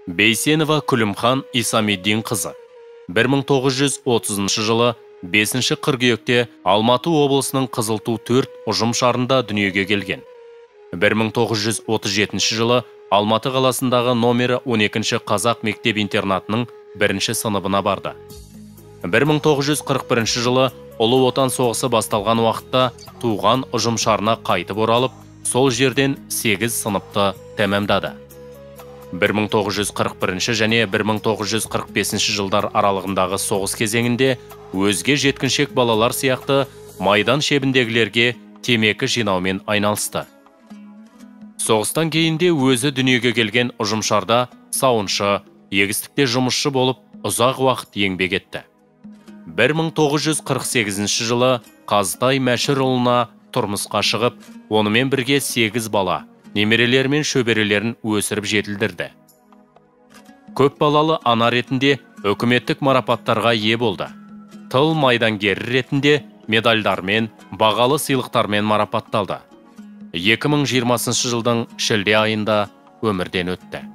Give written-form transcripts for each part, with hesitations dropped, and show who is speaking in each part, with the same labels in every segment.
Speaker 1: Бейсенова Күлімхан Исамиддин қызы. 1930 жылы 5 қыркүйекте Алматы облысының Қызылту 4 ұжымшарында дүниеге келген. 1937 жылы Алматы қаласындағы номері 12 қазақ мектеп-интернатының 1 сыныбына барды. 1941 жылы Ұлы Отан соғысы басталған уақытта туған ұжымшарына қайтып оралып, сол жерден 8 сыныпты тәмамдады. 1941 және 1945 жылдар аралығындағы соғыс кезеңінде өзге жеткіншек балалар сияқты майдан шебіндегілерге темекі жинаумен айналысты. Соғыстан кейінде өзі дүниеге келген ұжымшарда сауыншы, егістікте жұмысшы болып ұзақ уақыт еңбек етті. 1948 жылы Қазтай Мәшірұлына тұрмысқа шығып, онымен бірге 8 бала, немерелер мен шөберелерін өсіріп жетілдірді. Көп балалы ана ретінде үкіметтік марапаттарға ие болды. Тыл майдангері ретінде медальдармен, бағалы сыйлықтармен марапатталды. 2020 жылдың шілде айында өмірден өтті.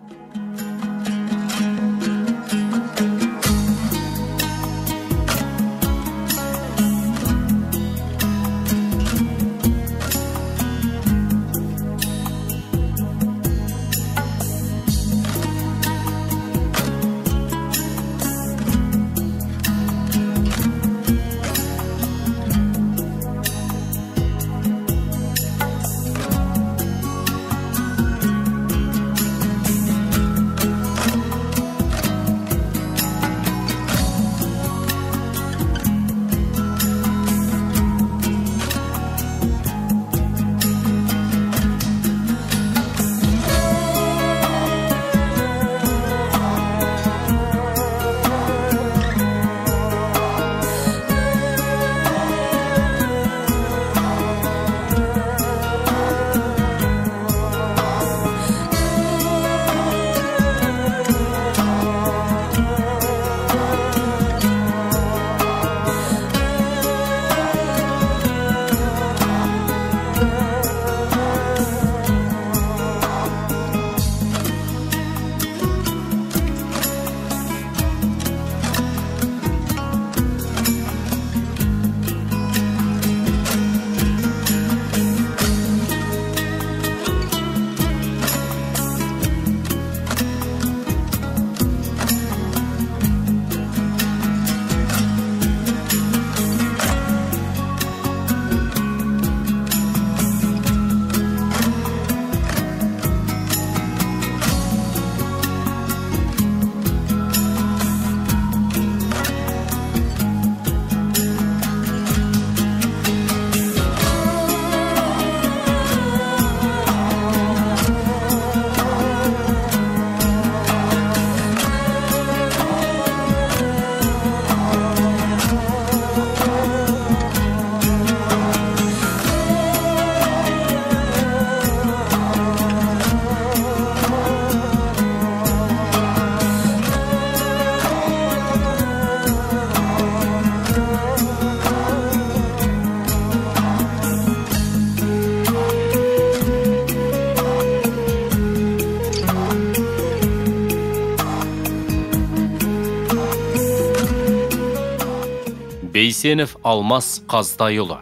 Speaker 1: Бейсенов Алмас Қазтайұлы.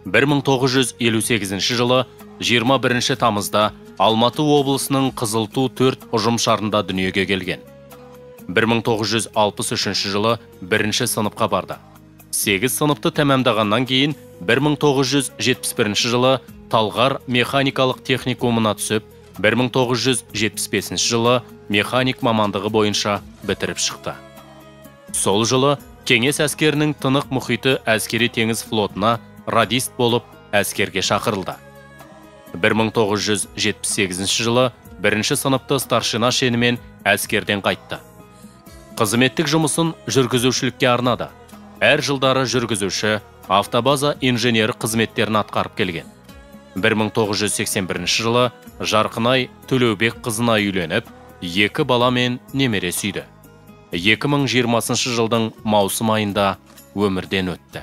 Speaker 1: 1958 жылы 21 тамызда Алматы облысының Қызылту 4 ұжымшарында дүниеге келген. 1963 жылы 1 сыныпқа барды. 8 сыныпты тәмамдағаннан кейін 1971 жылы Талғар механикалық техникумына түсіп, 1975 жылы механик мамандығы бойынша бітіріп шықты. Сол жылы Кеңес әскерінің Тынық мұхиты әскери теңіз флотына радист болып әскерге шақырылды. 1978 жылы 1 сыныпты старшина шенімен әскерден қайтты. Қызметтік жұмысын жүргізушілікке арнады. Әр жылдары жүргізуші, автобаза инженері қызметтерін атқарып келген. 1981 жылы Жарқынай Төлеубек қызына үйленіп, 2 бала мен немере сүйді. 2020 жылдың маусым айында өмірден өтті.